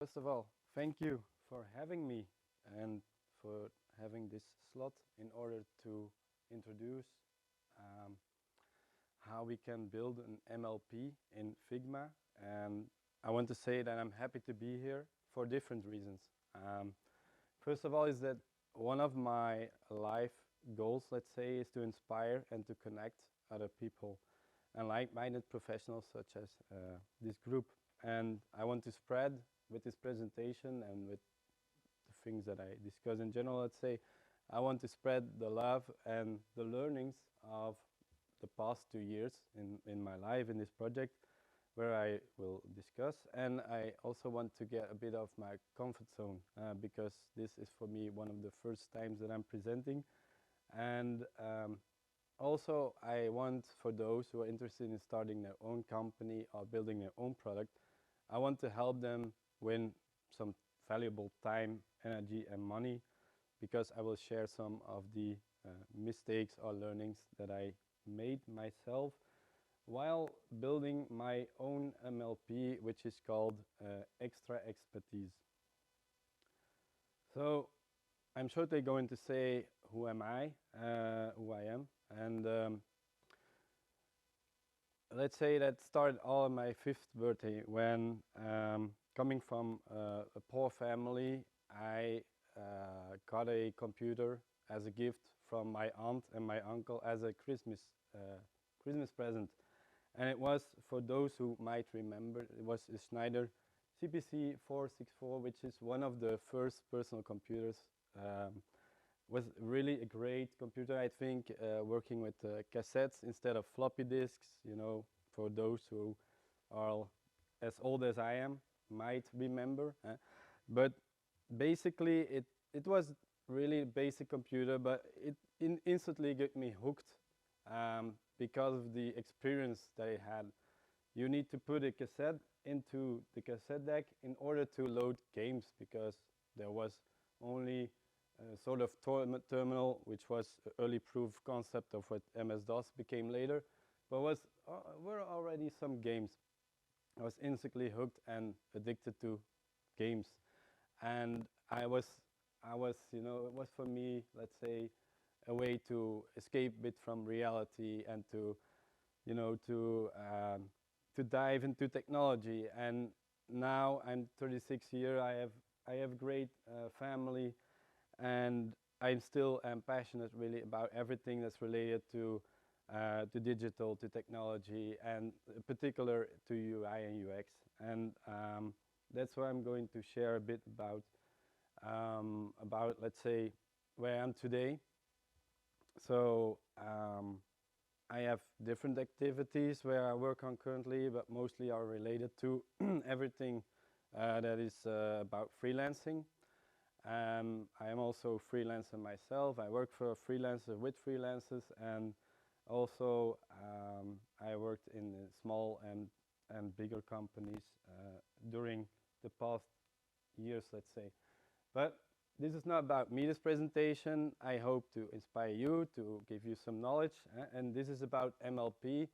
First of all, thank you for having me and for having this slot in order to introduce um, how we can build an MLP in Figma. And I want to say that I'm happy to be here for different reasons. First of all is that one of my life goals, let's say, is to inspire and to connect other people and like-minded professionals such as this group. And I want to spread with this presentation and with the things that I discuss in general, let's say, I want to spread the love and the learnings of the past 2 years in my life in this project where I will discuss. And I also want to get a bit of my comfort zone because this is for me one of the first times that I'm presenting. And also I want, for those who are interested in starting their own company or building their own product, I want to help them win some valuable time, energy and money, because I will share some of the mistakes or learnings that I made myself while building my own MLP, which is called ExtraExpertise. So I'm shortly going to say who am I, who I am, and let's say that started all on my 5th birthday when, coming from a poor family, I got a computer as a gift from my aunt and my uncle as a Christmas present. And it was, for those who might remember, it was a Schneider CPC 464, which is one of the first personal computers. Was really a great computer, I think, working with cassettes instead of floppy disks, you know, for those who are as old as I am might remember. But basically it was really a basic computer, but it instantly got me hooked because of the experience that it had. You need to put a cassette into the cassette deck in order to load games, because there was only sort of terminal, which was an early proof concept of what MS-DOS became later, but were already some games. I was instantly hooked and addicted to games, and I was, you know, it was for me, let's say, a way to escape a bit from reality and to, you know, to dive into technology. And now I'm 36 years. I have a great family. And I still am passionate really about everything that's related to digital, to technology, and in particular to UI and UX. And that's what I'm going to share a bit about, let's say, where I am today. So I have different activities where I work on currently, but mostly are related to everything that is about freelancing. I am also a freelancer myself. I work for a freelancer with freelancers, and also I worked in small and bigger companies during the past years, let's say. But this is not about me, this presentation. I hope to inspire you, to give you some knowledge, and this is about MLP.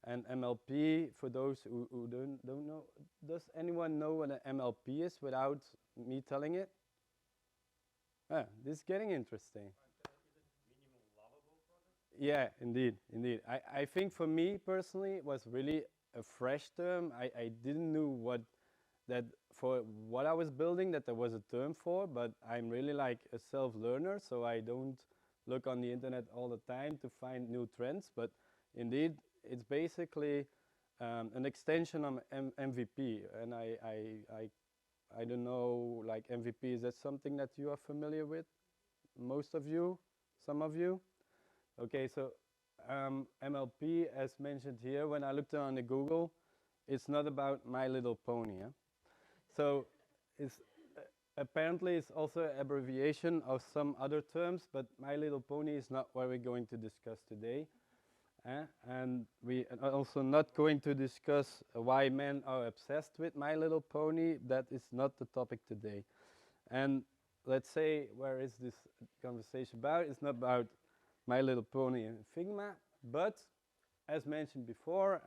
And MLP, for those who don't know, does anyone know what an MLP is without me telling it? This is getting interesting. Minimum lovable product? Yeah, indeed. I think for me personally, it was really a fresh term. I didn't know for what I was building that there was a term for, but I'm really like a self-learner, so I don't look on the internet all the time to find new trends. But indeed, it's basically an extension of MVP, and I don't know, like MVP, is that something that you are familiar with? Most of you? Some of you? Okay, so MLP, as mentioned here, when I looked on the Google, it's not about My Little Pony. So it's apparently it's also an abbreviation of some other terms, but My Little Pony is not what we're going to discuss today. And we are also not going to discuss why men are obsessed with My Little Pony. That is not the topic today. And let's say, where is this conversation about? It's not about My Little Pony and Figma, but as mentioned before,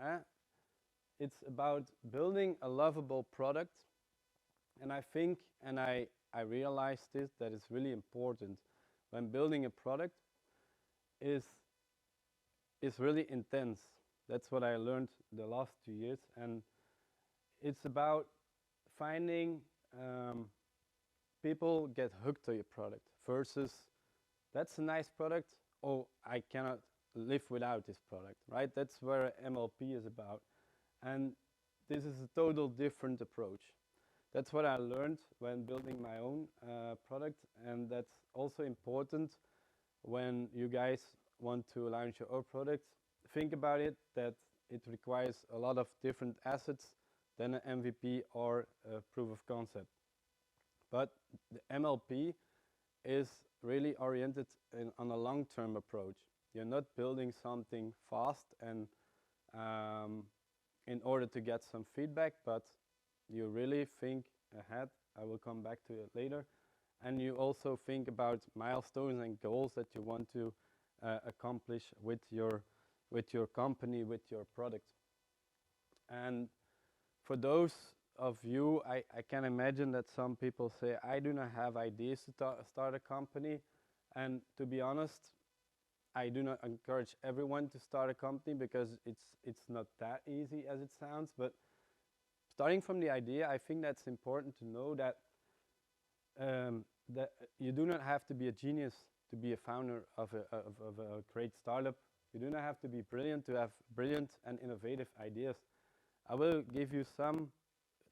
it's about building a lovable product And I think, and I realized this, that it's really important when building a product is really intense. That's what I learned the last 2 years, and it's about finding people get hooked to your product versus that's a nice product. Oh, I cannot live without this product, right? That's where MLP is about, and this is a total different approach. That's what I learned when building my own product, and that's also important when you guys want to launch your own products. Think about it, that it requires a lot of different assets than an MVP or a proof of concept. But the MLP is really oriented on a long-term approach. You're not building something fast and in order to get some feedback, but you really think ahead. I will come back to it later. And you also think about milestones and goals that you want to accomplish with your company, with your product. And for those of you, I can imagine that some people say, I do not have ideas to start a company. And to be honest, I do not encourage everyone to start a company because it's not that easy as it sounds. But starting from the idea, I think that's important to know that that you do not have to be a genius to be a founder of a great startup. You do not have to be brilliant to have brilliant and innovative ideas. I will give you some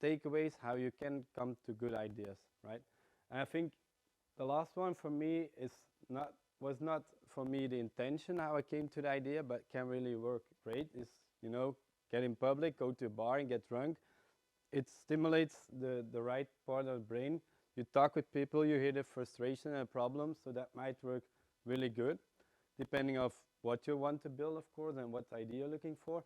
takeaways how you can come to good ideas, right? And I think the last one for me was not for me the intention how I came to the idea, but can really work great is, you know, get in public, go to a bar and get drunk. It stimulates the right part of the brain. You talk with people, you hear the frustration and problems, so that might work really good, depending of what you want to build, of course, and what idea you're looking for.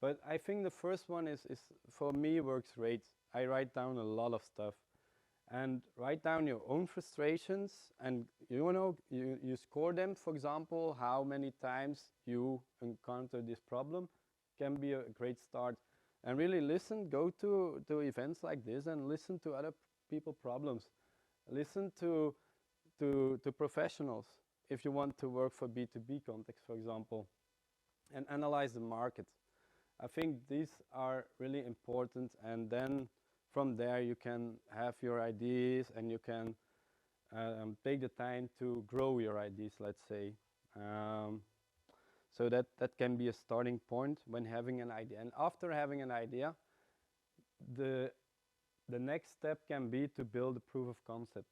But I think the first one is for me works great. I write down a lot of stuff, and write down your own frustrations, and you score them. For example, how many times you encounter this problem can be a great start. And really listen, go to events like this and listen to other people's problems. Listen to professionals if you want to work for B2B context, for example, and analyze the market. I think these are really important, and then from there you can have your ideas and you can take the time to grow your ideas, let's say. So that can be a starting point when having an idea. And after having an idea, the next step can be to build a proof of concept.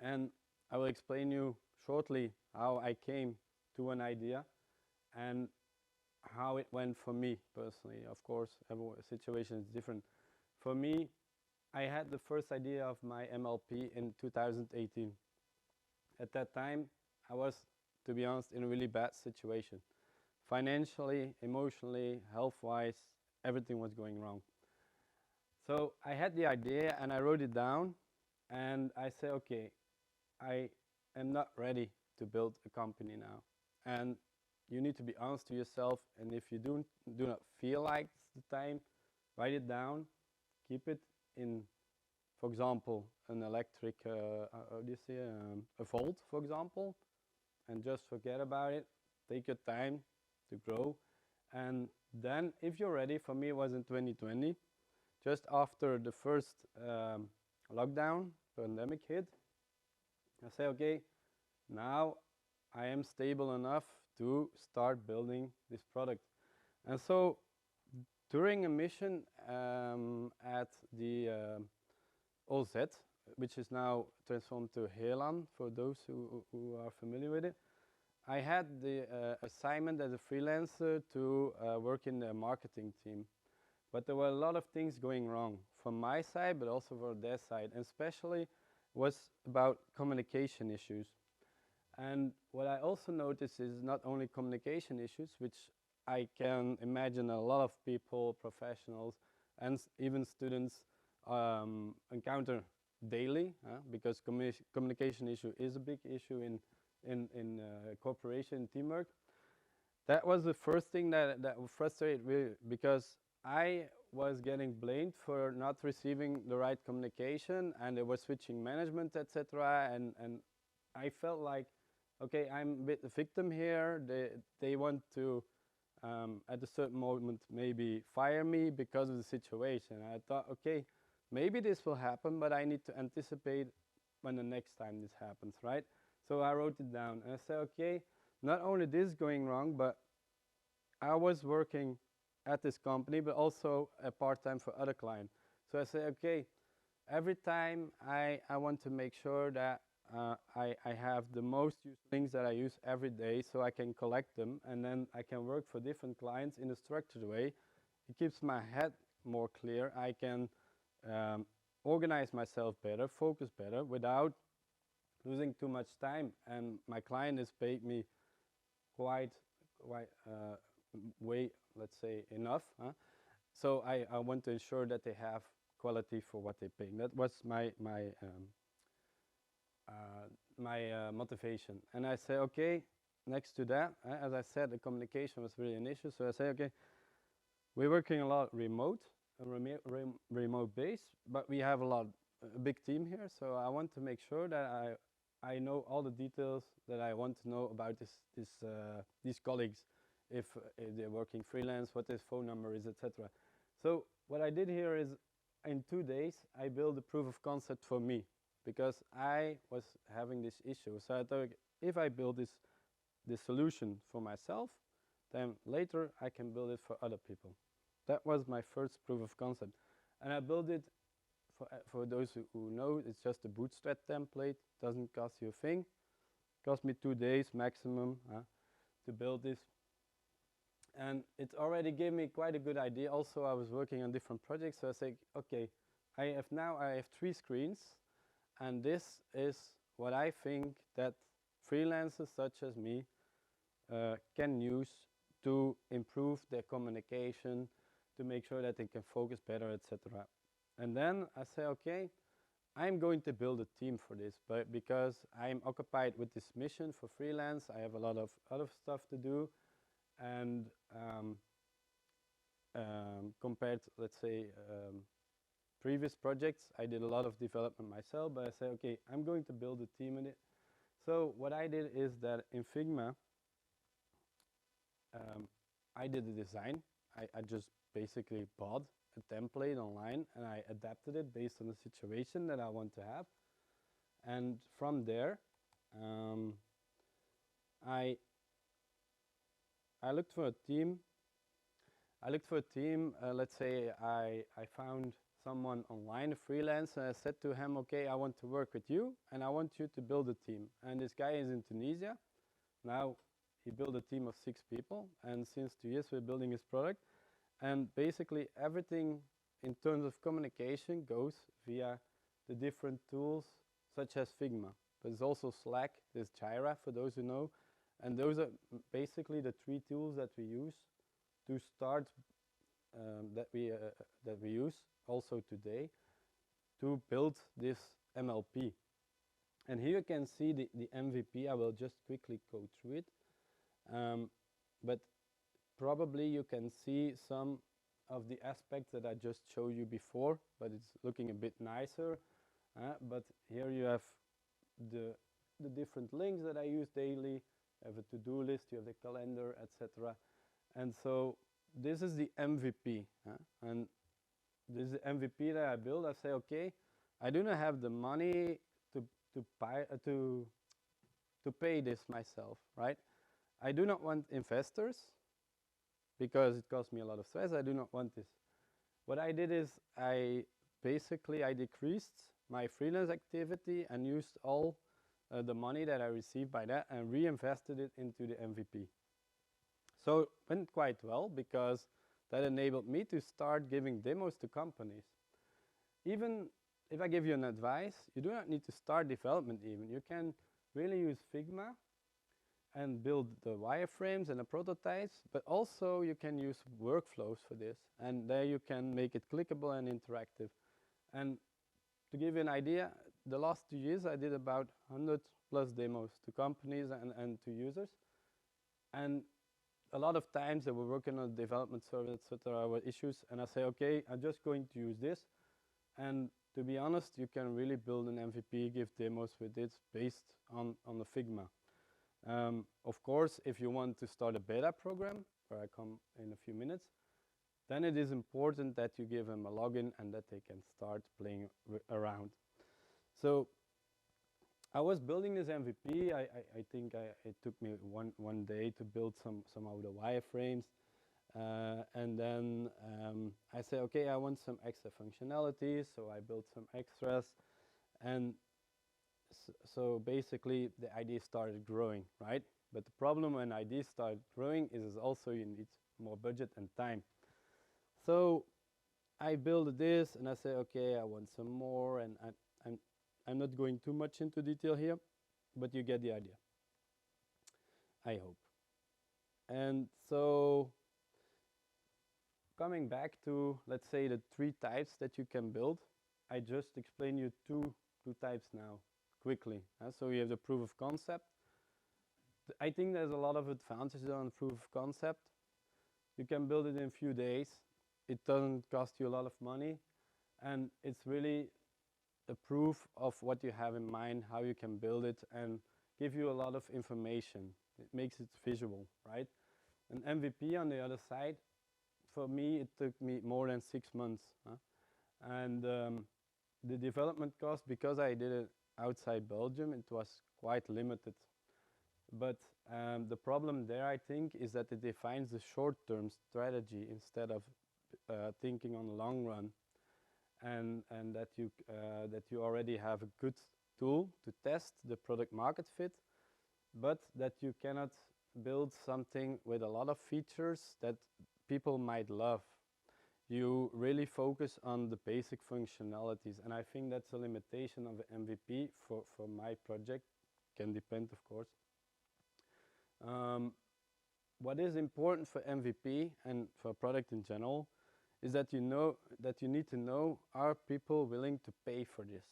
And I will explain you shortly how I came to an idea and how it went for me personally. Of course, every situation is different. For me, I had the first idea of my MLP in 2018. At that time, I was, to be honest, in a really bad situation. Financially, emotionally, health-wise, everything was going wrong. So I had the idea and I wrote it down, and I said, okay, I am not ready to build a company now. And you need to be honest to yourself, and if you do not feel like it's the time, write it down, keep it in, for example, an electric, a vault, for example, and just forget about it. Take your time to grow. And then if you're ready, for me it was in 2020, just after the first lockdown, pandemic hit, I say, okay, now I am stable enough to start building this product. And so during a mission at the OZ, which is now transformed to Helan, for those who are familiar with it, I had the assignment as a freelancer to work in the marketing team. But there were a lot of things going wrong from my side, but also for their side, and especially was about communication issues. And what I also noticed is not only communication issues, which I can imagine a lot of people, professionals, and even students encounter daily, because communication issue is a big issue in cooperation, teamwork. That was the first thing that frustrated me, because I was getting blamed for not receiving the right communication, and they were switching management, etc. And I felt like, okay, I'm a bit the victim here. They want to at a certain moment maybe fire me because of the situation. I thought, okay, maybe this will happen, but I need to anticipate when the next time this happens, right? So I wrote it down and I said, okay, not only this going wrong, but I was working at this company, but also a part-time for other clients. So I say, okay, every time I want to make sure that I have the most used things that I use every day so I can collect them and then I can work for different clients in a structured way. It keeps my head more clear. I can organize myself better, focus better without losing too much time. And my client has paid me quite way, let's say, enough. So I want to ensure that they have quality for what they pay. That was my motivation. And I say, okay, next to that, as I said, the communication was really an issue. So I say, okay, we're working a lot remote, remote base, but we have a big team here. So I want to make sure that I know all the details that I want to know about these colleagues, if they're working freelance, what their phone number is, etc. So what I did here is, in 2 days, I built a proof of concept for me, because I was having this issue. So I thought, if I build this solution for myself, then later I can build it for other people. That was my first proof of concept. And I built it, for those who know, it's just a bootstrap template, doesn't cost you a thing. Cost me 2 days maximum to build this. And it already gave me quite a good idea. Also, I was working on different projects, so I said, okay, I have 3 screens, and this is what I think that freelancers such as me can use to improve their communication, to make sure that they can focus better, etc. And then I say, okay, I'm going to build a team for this, but because I'm occupied with this mission for freelance, I have a lot of other stuff to do, and compared, let's say, previous projects, I did a lot of development myself, but I said, okay, I'm going to build a team in it. So what I did is that in Figma, I did the design. I just basically bought a template online and I adapted it based on the situation that I want to have. And from there, I looked for a team. Let's say I found someone online, a freelance, and I said to him, okay, I want to work with you and I want you to build a team. And this guy is in Tunisia. Now he built a team of 6 people, and since 2 years we're building his product. And basically everything in terms of communication goes via the different tools such as Figma. There's also Slack, there's Jira for those who know, and those are basically the 3 tools that we use to start, that we use also today to build this MLP. And here you can see the MVP. I will just quickly go through it, but probably you can see some of the aspects that I just showed you before, but it's looking a bit nicer. But here you have the different links that I use daily. You have a to-do list, you have the calendar, etc. And so this is the MVP. And this is the MVP that I build. I say, okay, I do not have the money to pay this myself, right? I do not want investors because it costs me a lot of stress. I do not want this. What I did is I decreased my freelance activity and used all the money that I received by that and reinvested it into the MVP. So it went quite well because that enabled me to start giving demos to companies. Even if I give you an advice, you do not need to start development even. You can really use Figma and build the wireframes and the prototypes, but also you can use workflows for this. And there you can make it clickable and interactive. And to give you an idea, the last 2 years I did about 100+ demos to companies and to users. And a lot of times they were working on development service, etc. were issues, and I say, okay, I'm just going to use this. And to be honest, you can really build an MVP, give demos with it based on the Figma. Of course, if you want to start a beta program, where I come in a few minutes, then it is important that you give them a login and that they can start playing around. So I was building this MVP. I think it took me one day to build some of the wireframes. And then I say, okay, I want some extra functionalities, so I built some extras. And so basically the idea started growing, right? But the problem when ideas start growing is also you need more budget and time. So I build this and I say, okay, I want some more, and I'm not going too much into detail here, but you get the idea, I hope. And so coming back to, let's say, the 3 types that you can build, I just explain you two types now quickly. So you have the proof of concept. I think there's a lot of advantages on proof of concept. You can build it in a few days. It doesn't cost you a lot of money, and it's really a proof of what you have in mind, how you can build it, and give you a lot of information. It makes it visual, right? An MVP on the other side, for me, it took me more than 6 months. And the development cost, because I did it outside Belgium, it was quite limited. But the problem there, I think, is that it defines the short-term strategy instead of thinking on the long run, and that you already have a good tool to test the product market fit, but that you cannot build something with a lot of features that people might love. You really focus on the basic functionalities, and I think that's a limitation of MVP for my project. Can depend, of course. What is important for MVP and for a product in general is that you need to know, are people willing to pay for this?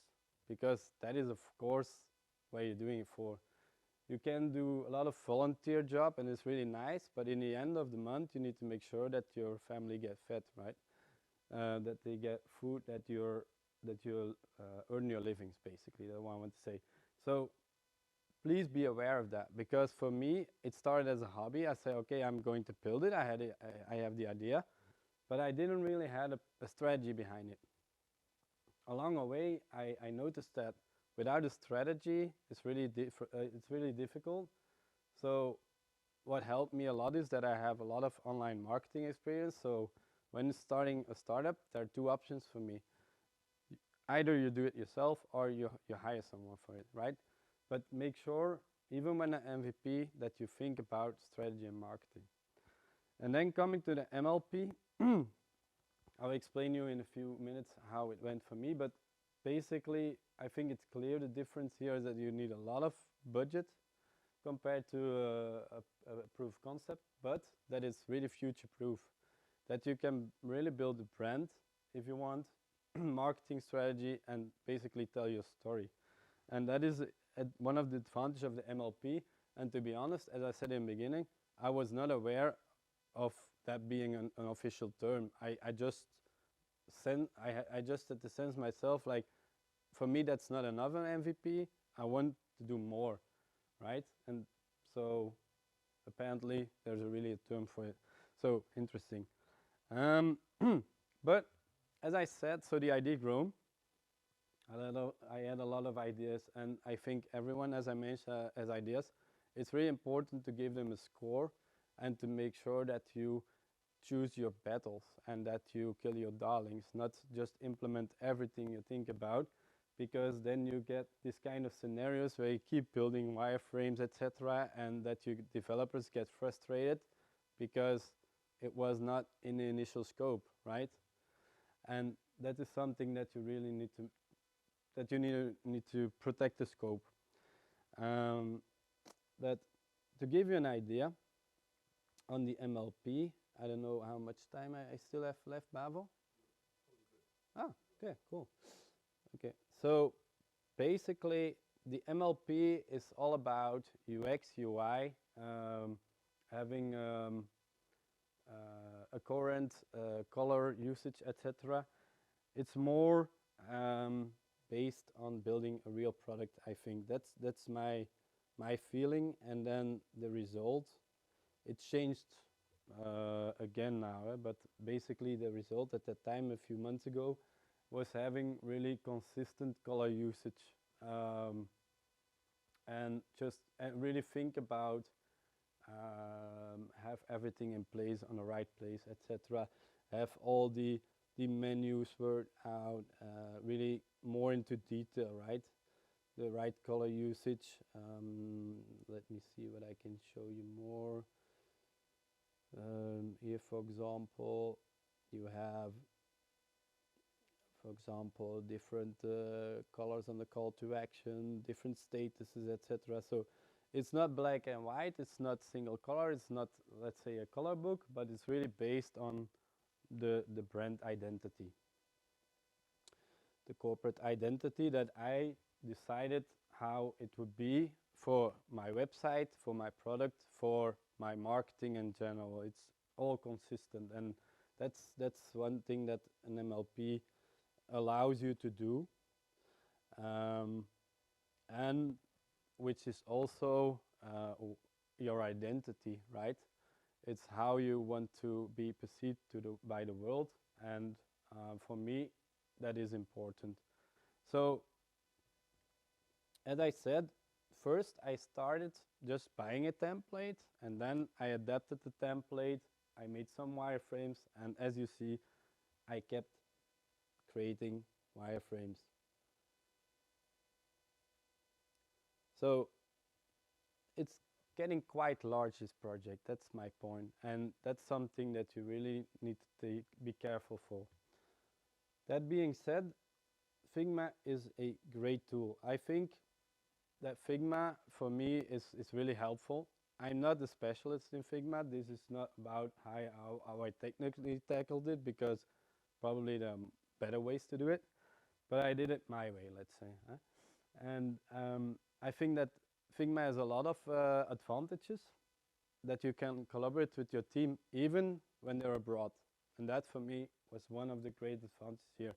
Because that is, of course, what you're doing it for. You can do a lot of volunteer job and it's really nice, but in the end of the month you need to make sure that your family get fed, right? That they get food, that you earn your livings, basically. That's what I want to say. So please be aware of that, because for me it started as a hobby. I say, okay, I'm going to build it. I have the idea, but I didn't really have a strategy behind it. Along the way, I noticed that without a strategy, it's really difficult. So what helped me a lot is that I have a lot of online marketing experience. So when starting a startup, there are 2 options for me. Either you do it yourself or you hire someone for it, right? But make sure, even when an MVP, that you think about strategy and marketing. And then coming to the MLP, I'll explain you in a few minutes how it went for me, but basically I think it's clear the difference here is that you need a lot of budget compared to a proof of concept, but that is really future proof, that you can really build a brand if you want, marketing strategy, and basically tell your story. And that is one of the advantages of the MLP. And to be honest, as I said in the beginning, I was not aware of that being an official term. I just had to sense myself, like, for me that's not enough an MVP. I want to do more, right? And so apparently there's really a term for it. So interesting. But as I said, so the idea grew. I had a lot of ideas, and I think everyone, as I mentioned, has ideas. It's really important to give them a score and to make sure that you choose your battles and that you kill your darlings, not just implement everything you think about, because then you get this kind of scenarios where you keep building wireframes, etc., and that your developers get frustrated because it was not in the initial scope, right? And that is something that you really need to protect the scope. But to give you an idea on the MLP, I don't know how much time I still have left, Bavo. Ah, okay, cool. Okay, so basically the MLP is all about UX, UI, having a current color usage, etc. It's more based on building a real product. I think that's my feeling, and then the result. It changed again now, but basically the result at that time a few months ago was having really consistent color usage, and just really think about have everything in place on the right place, etc. Have all the menus worked out, really more into detail, right? The right color usage. Let me see what I can show you more. Here, for example, you have, for example, different colors on the call to action, different statuses, etc. So it's not black and white, it's not single color, it's not, let's say, a color book, but it's really based on the brand identity. The corporate identity that I decided how it would be for my website, for my product, for my marketing in general. It's all consistent, and that's one thing that an MLP allows you to do, and which is also your identity, right? It's how you want to be perceived by the world, and for me, that is important. So, as I said, first I started just buying a template, and then I adapted the template. I made some wireframes, and as you see, I kept creating wireframes. So it's getting quite large, this project. That's my point, and that's something that you really need to be careful for. That being said, Figma is a great tool. I think that Figma for me is really helpful. I'm not a specialist in Figma. This is not about how I technically tackled it, because probably there are better ways to do it, but I did it my way, let's say. And I think that Figma has a lot of advantages, that you can collaborate with your team even when they're abroad. And that for me was one of the great advantages here.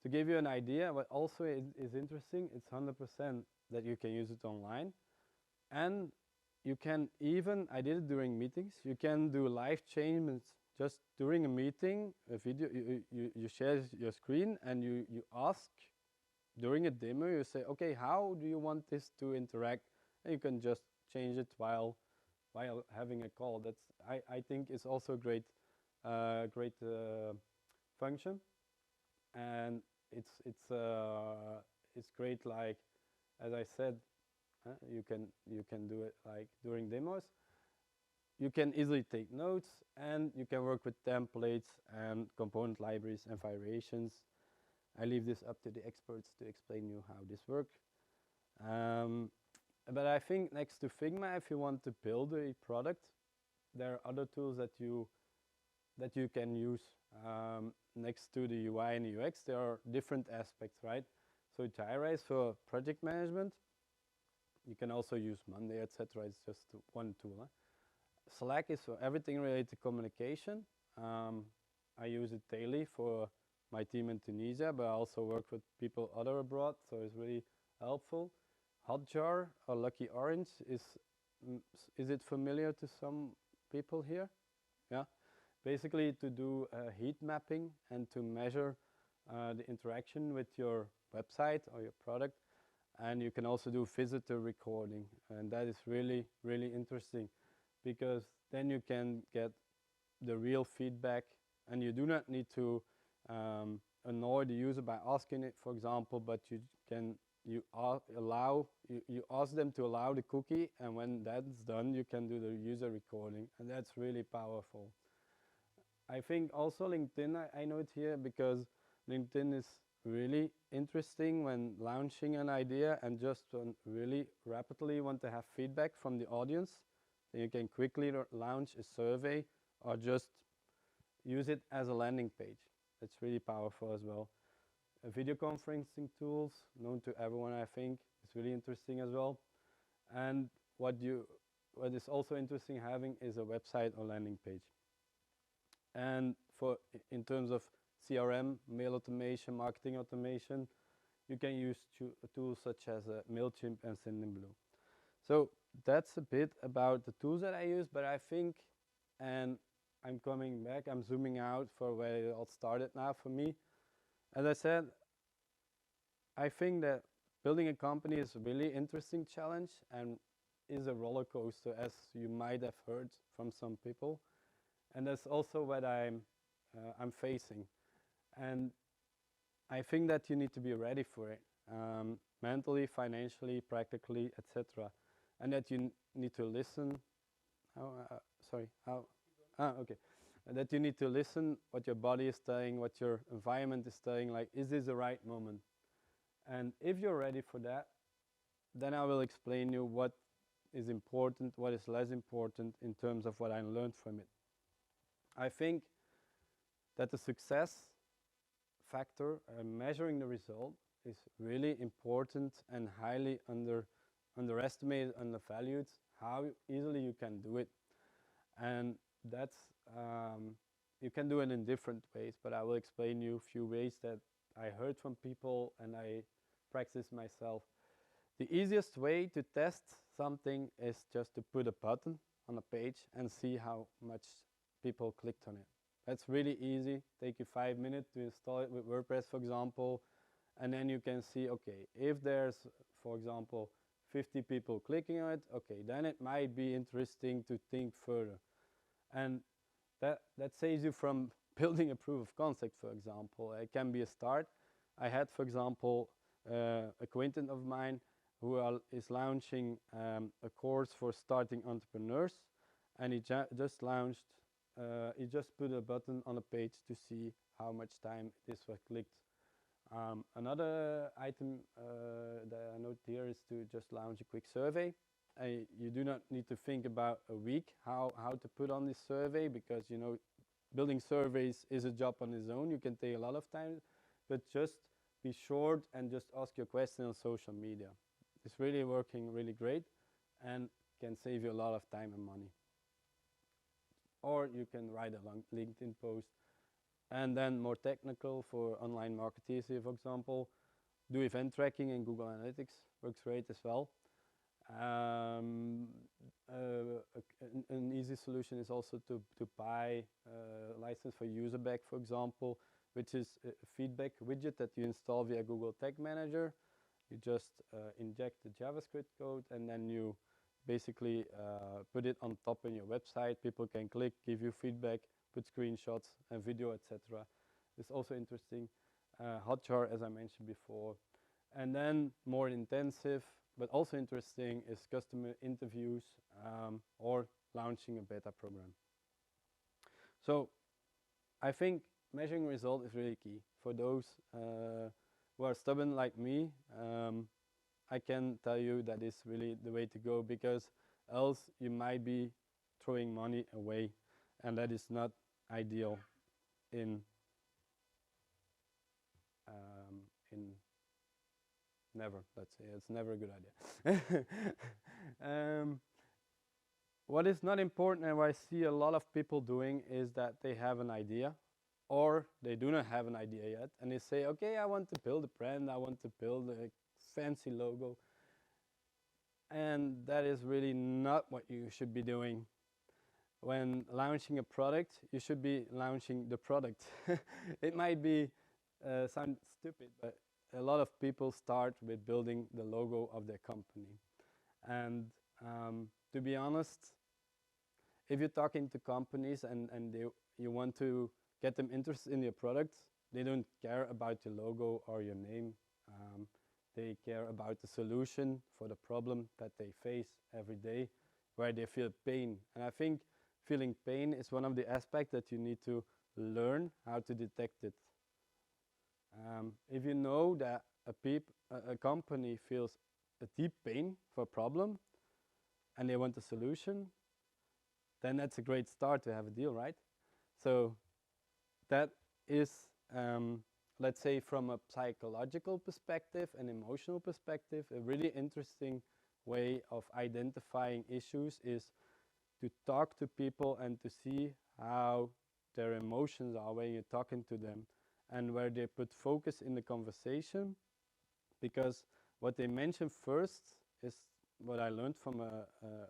To give you an idea, what also is interesting, it's 100% that you can use it online. And you can even, I did it during meetings, you can do live changes just during a meeting, a video, you share your screen, and you ask during a demo, you say, okay, how do you want this to interact? And you can just change it while having a call. That's, I think is also a great function, and it's great. Like, as I said, you can do it like during demos. You can easily take notes, and you can work with templates and component libraries and variations. I leave this up to the experts to explain you how this works. But I think next to Figma, if you want to build a product, there are other tools that you can use. Next to the UI and the UX, there are different aspects, right? So Jira is for project management. You can also use Monday, etc. It's just one tool. Slack is for everything related to communication. I use it daily for my team in Tunisia, but I also work with people other abroad, so it's really helpful. Hotjar or Lucky Orange is it familiar to some people here? Yeah, basically to do heat mapping and to measure the interaction with your website or your product, and you can also do visitor recording, and that is really interesting, because then you can get the real feedback, and you do not need to annoy the user by asking it, for example, but you ask them to allow the cookie, and when that's done, you can do the user recording, and that's really powerful. I think also LinkedIn, I know it here because LinkedIn is really interesting when launching an idea and just really rapidly want to have feedback from the audience. Then you can quickly launch a survey or just use it as a landing page. That's really powerful as well. Video conferencing tools, known to everyone, I think, is really interesting as well. And what you what is also interesting having is a website or landing page. And in terms of CRM, mail automation, marketing automation, you can use tools such as MailChimp and Sendinblue. So that's a bit about the tools that I use, but I think, and I'm coming back, I'm zooming out for where it all started now for me. As I said, I think that building a company is a really interesting challenge and is a roller coaster, as you might have heard from some people. And that's also what I'm facing. And I think that you need to be ready for it, mentally, financially, practically, etc. And that you need to listen. Okay. And that you need to listen what your body is saying, what your environment is saying, like, is this the right moment? And if you're ready for that, then I will explain you what is important, what is less important in terms of what I learned from it. I think that the success factor, measuring the result, is really important and highly underestimated, undervalued, how easily you can do it. And that's, you can do it in different ways, but I will explain you a few ways that I heard from people and I practice myself. The easiest way to test something is just to put a button on a page and see how much people clicked on it. That's really easy. Take you 5 minutes to install it with WordPress, for example, and then you can see, okay, if there's, for example, 50 people clicking on it, okay, then it might be interesting to think further. And that saves you from building a proof of concept, for example. It can be a start. I had, for example, an acquaintance of mine who is launching a course for starting entrepreneurs, and he just launched, he just put a button on a page to see how much time this was clicked. Another item that I note here is to just launch a quick survey. You do not need to think about a week how to put on this survey, because you know building surveys is a job on its own. You can take a lot of time, but just be short and just ask your question on social media. It's really working really great and can save you a lot of time and money. Or you can write a LinkedIn post. And then more technical for online marketeers here, for example, do event tracking in Google Analytics, works great as well. An easy solution is also to buy a license for Userback, for example, which is a feedback widget that you install via Google Tag Manager. You just inject the JavaScript code and then you basically put it on top in your website. People can click, give you feedback, put screenshots and video, etc. It's also interesting. Hotjar, as I mentioned before. And then more intensive, but also interesting, is customer interviews or launching a beta program. So I think measuring result is really key. For those who are stubborn like me, I can tell you that is really the way to go, because else you might be throwing money away, and that is not ideal in never, let's say, it's never a good idea. What is not important, and what I see a lot of people doing, is that they have an idea, or they do not have an idea yet, and they say, okay, I want to build a brand, I want to build a fancy logo, and that is really not what you should be doing. When launching a product, you should be launching the product. It might be sound stupid, but a lot of people start with building the logo of their company. And to be honest, if you're talking to companies and you want to get them interested in your product, they don't care about your logo or your name. They care about the solution for the problem that they face every day, where they feel pain. And I think feeling pain is one of the aspects that you need to learn how to detect it. If you know that a company feels a deep pain for a problem and they want a solution, then that's a great start to have a deal, right? So that is, let's say, from a psychological perspective and emotional perspective, a really interesting way of identifying issues is to talk to people and to see how their emotions are when you're talking to them, and where they put focus in the conversation. Because what they mention first is what I learned from a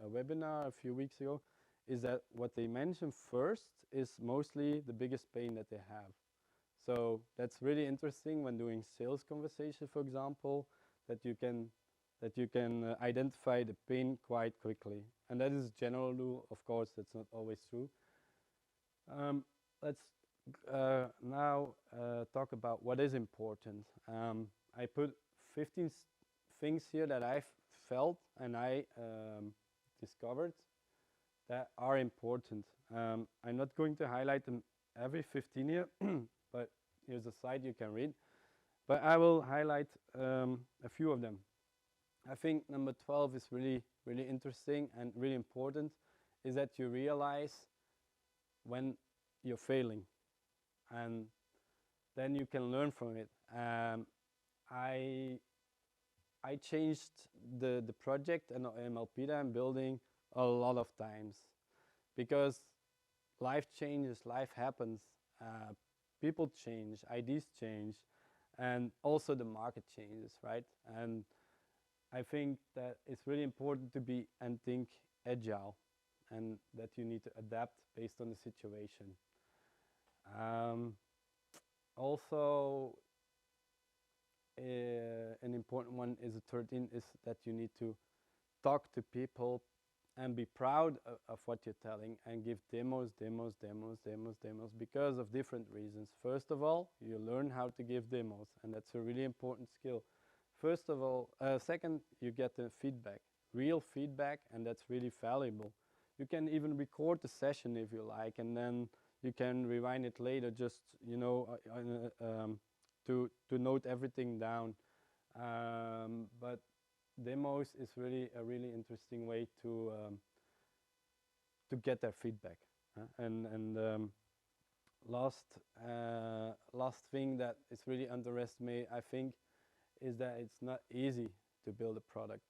webinar a few weeks ago, is that what they mention first is mostly the biggest pain that they have. So that's really interesting when doing sales conversation, for example, that you can identify the pain quite quickly. And that is general rule. Of course, that's not always true. Let's now talk about what is important. I put 15 things here that I felt and I discovered that are important. I'm not going to highlight them every 15 here, but here's a slide you can read. But I will highlight a few of them. I think number 12 is really interesting and really important, is that you realize when you're failing, and then you can learn from it. I changed the project and MLP that I'm building a lot of times, because life changes, life happens, people change, ideas change, and also the market changes, right? And I think that it's really important to be and think agile, and that you need to adapt based on the situation. Also, an important one is the 13, is that you need to talk to people and be proud of what you're telling, and give demos because of different reasons. First of all, you learn how to give demos, and that's a really important skill. First of all, second, you get the feedback, real feedback, and that's really valuable. You can even record the session if you like, and then you can rewind it later, just to note everything down. But demos is really a really interesting way to get their feedback. Last thing that is really underestimated, I think, is that it's not easy to build a product.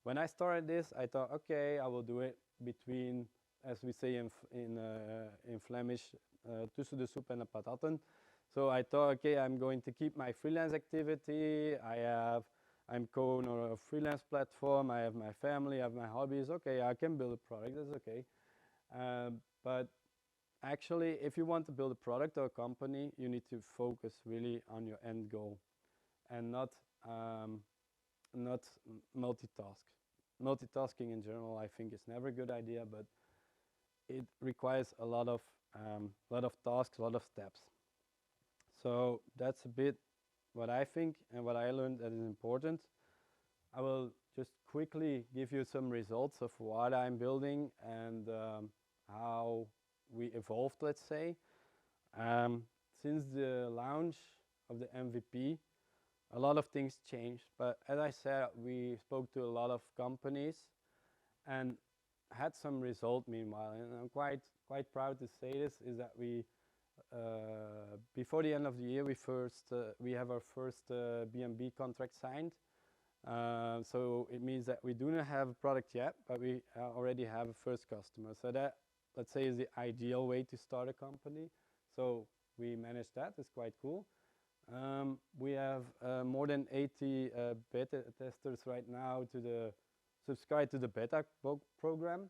When I started this, I thought, okay, I will do it between, as we say in Flemish, tussen de soep en de pataten. So I thought, okay, I'm going to keep my freelance activity. I'm co-owner of a freelance platform. I have my family, I have my hobbies. Okay, I can build a product, that's okay. But actually, if you want to build a product or a company, you need to focus really on your end goal, and not multitask. Multitasking in general, I think, is never a good idea, but it requires a lot of tasks, a lot of steps. So that's a bit what I think and what I learned that is important. I will just quickly give you some results of what I'm building and how we evolved, let's say. Since the launch of the MVP, a lot of things changed, but as I said, we spoke to a lot of companies and had some result meanwhile, and I'm quite proud to say this, is that we before the end of the year, we have our first B&B contract signed. So it means that we do not have a product yet, but we already have a first customer. So that, let's say, is the ideal way to start a company. So we managed that. It's quite cool. We have more than 80 beta testers right now subscribe to the beta program.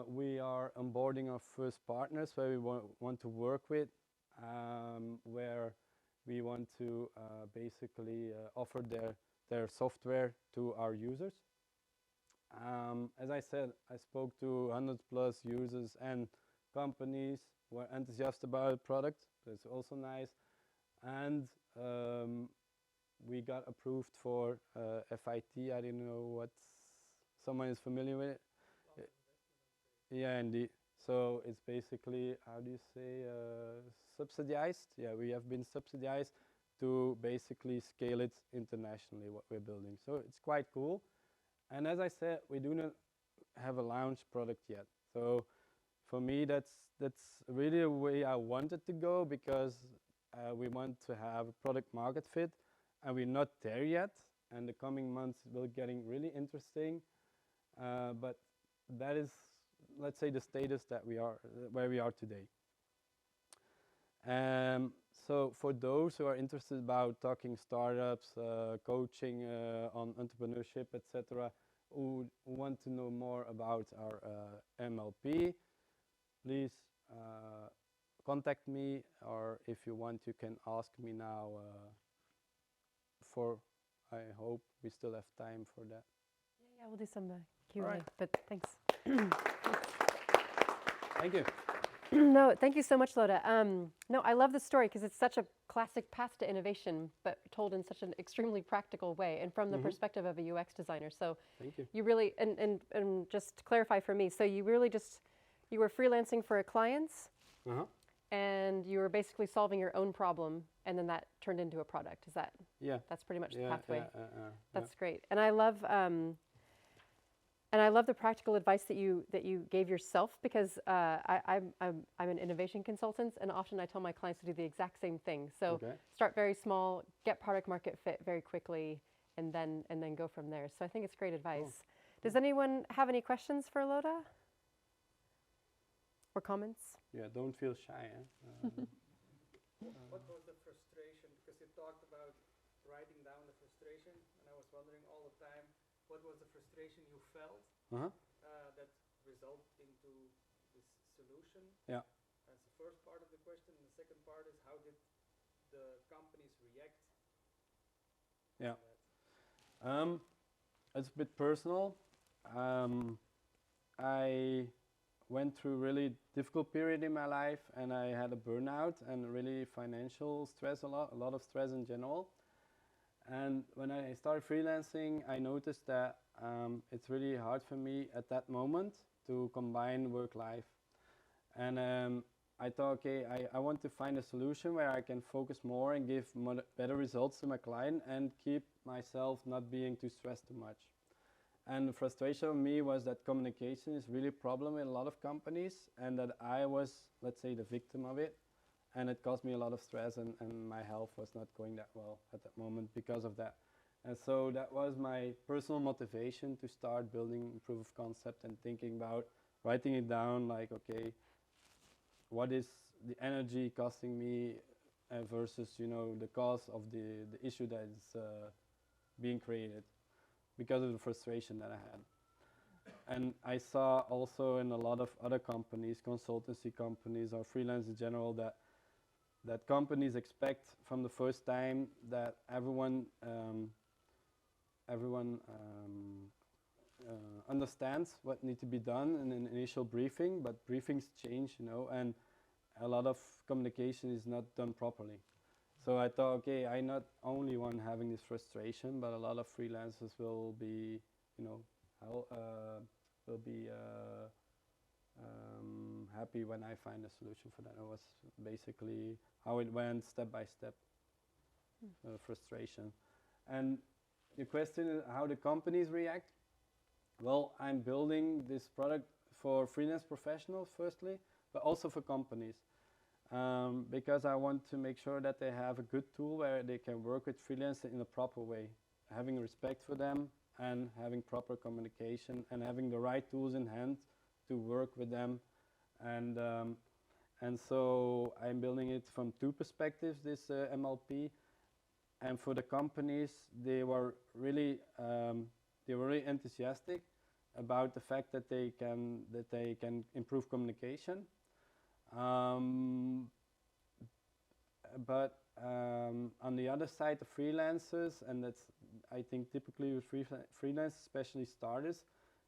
We are onboarding our first partners where we want to work with, where we want to basically offer their software to our users. As I said, I spoke to 100+ users and companies who are enthusiastic about the product. That's also nice. And we got approved for FIT. I don't know what someone is familiar with it. Yeah, indeed. So it's basically, how do you say, subsidized? Yeah, we have been subsidized to basically scale it internationally, what we're building. So it's quite cool. And as I said, we do not have a launch product yet. So for me, that's really the way I wanted to go, because we want to have a product market fit, and we're not there yet. and the coming months will getting really interesting. But that is, let's say, the status that we are, where we are today. So for those who are interested about talking startups, coaching on entrepreneurship, etc., who want to know more about our MLP, please contact me, or if you want, you can ask me now. I hope we still have time for that. Yeah, we'll do some Q&A, Right. but thanks. Thank you. No, thank you so much, Lode. No, I love the story because it's such a classic path to innovation, but told in such an extremely practical way and from the perspective of a UX designer. So Thank you. you really, and just to clarify for me, so you really just, you were freelancing for a clients and you were basically solving your own problem, and then that turned into a product. Is that? Yeah. That's pretty much the pathway. That's yeah. great. And I love the practical advice that you gave yourself, because I'm an innovation consultant, and often I tell my clients to do the exact same thing. So start very small, get product market fit very quickly, and then go from there. So I think it's great advice. Cool. Does anyone have any questions for Lode or comments? Yeah, don't feel shy. What was the frustration? Because you talked about writing down the frustration, and I was wondering all the time, what was the frustration you felt that resulted into this solution? Yeah. That's the first part of the question. And the second part is, how did the companies react? Yeah. It's a bit personal. I went through a really difficult period in my life, and I had a burnout and really financial stress, a lot of stress in general. And when I started freelancing, I noticed that it's really hard for me at that moment to combine work-life. And I thought, okay, I want to find a solution where I can focus more and give better results to my client and keep myself not being too stressed too much. And the frustration of me was that communication is really a problem in a lot of companies, and that I was, let's say, the victim of it. And it caused me a lot of stress, and my health was not going that well at that moment because of that. And so that was my personal motivation to start building proof of concept and thinking about writing it down, like, okay, what is the energy costing me versus, you know, the cost of the issue that is being created because of the frustration that I had. And I saw also in a lot of other companies, consultancy companies or freelance in general, that companies expect from the first time that everyone understands what needs to be done in an initial briefing, but briefings change, you know, and a lot of communication is not done properly. So I thought, okay, I'm not only one having this frustration, but a lot of freelancers will be, you know, happy when I find a solution for that. It was basically how it went step by step, frustration. And your question is how the companies react? Well, I'm building this product for freelance professionals firstly, but also for companies. Because I want to make sure that they have a good tool where they can work with freelancers in a proper way, having respect for them and having proper communication and having the right tools in hand to work with them. And so I'm building it from two perspectives, this MLP. And for the companies, they were really enthusiastic about the fact that they can improve communication. But on the other side, the freelancers, and that's I think typically with freelancers, especially starters,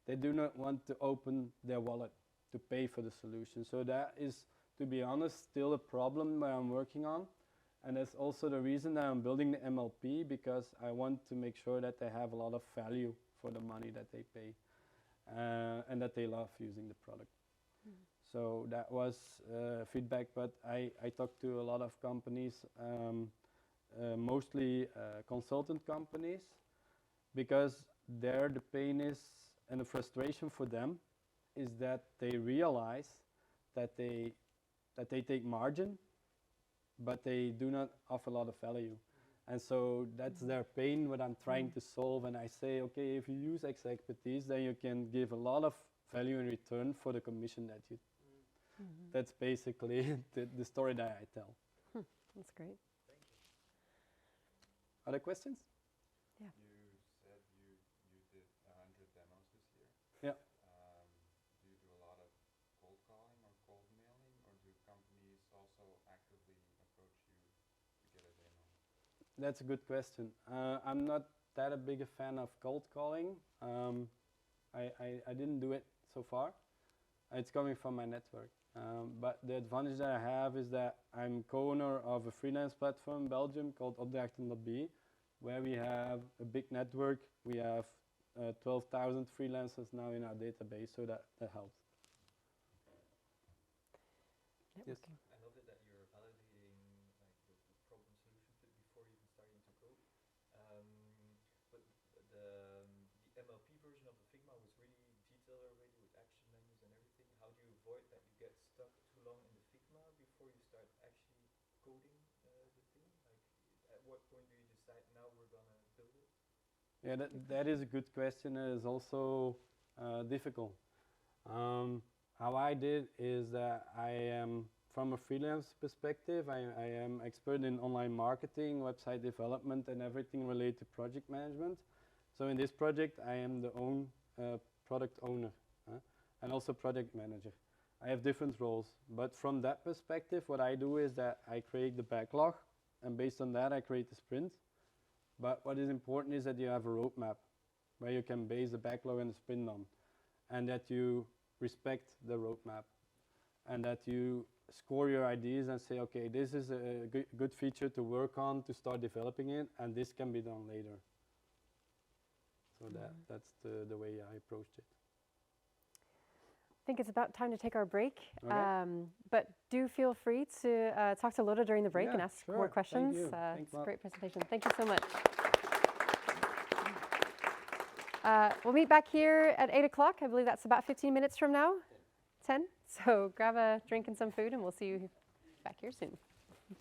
they do not want to open their wallet to pay for the solution. So that is, to be honest, still a problem that I'm working on. And that's also the reason that I'm building the MLP, because I want to make sure that they have a lot of value for the money that they pay, and that they love using the product. So that was feedback, but I talked to a lot of companies, mostly consultant companies, because there the pain is, and the frustration for them is that they realize that they take margin, but they do not offer a lot of value. And so that's their pain, what I'm trying to solve. And I say, okay, if you use ExtraExpertise, then you can give a lot of value in return for the commission that you. That's basically the story that I tell. That's great. Thank you. Other questions? Yeah. You said you did 100 demos this year. Yeah. Do you do a lot of cold calling or cold mailing, or do companies also actively approach you to get a demo? That's a good question. I'm not that a big a fan of cold calling. I didn't do it so far. It's coming from my network. But the advantage that I have is that I'm co-owner of a freelance platform in Belgium called Opdrachten.be, where we have a big network. We have 12,000 freelancers now in our database, so that helps. Yes. I love it that you're validating like the problem solution fit before even starting to code. But the MLP version of the Figma was really detailed already with action menus and everything. How do you avoid that you get stuck too long in the Figma before you start actually coding the thing? Like, at what point do you decide now we're gonna build it? Yeah, that is a good question. It is also difficult. How I did is that I am, from a freelance perspective, I am expert in online marketing, website development, and everything related to project management. So in this project, I am the product owner and also project manager. I have different roles, but from that perspective, what I do is that I create the backlog, and based on that, I create the sprint. But what is important is that you have a roadmap where you can base the backlog and the sprint on, and that you respect the roadmap, and that you score your ideas and say, okay, this is a good feature to work on to start developing it, and this can be done later. So that's the way I approached it. I think it's about time to take our break, Okay. but do feel free to talk to Lode during the break and ask more questions. Thank you. It's a great presentation. Thank you so much. We'll meet back here at 8 o'clock. I believe that's about 15 minutes from now. 10. So grab a drink and some food, and we'll see you back here soon.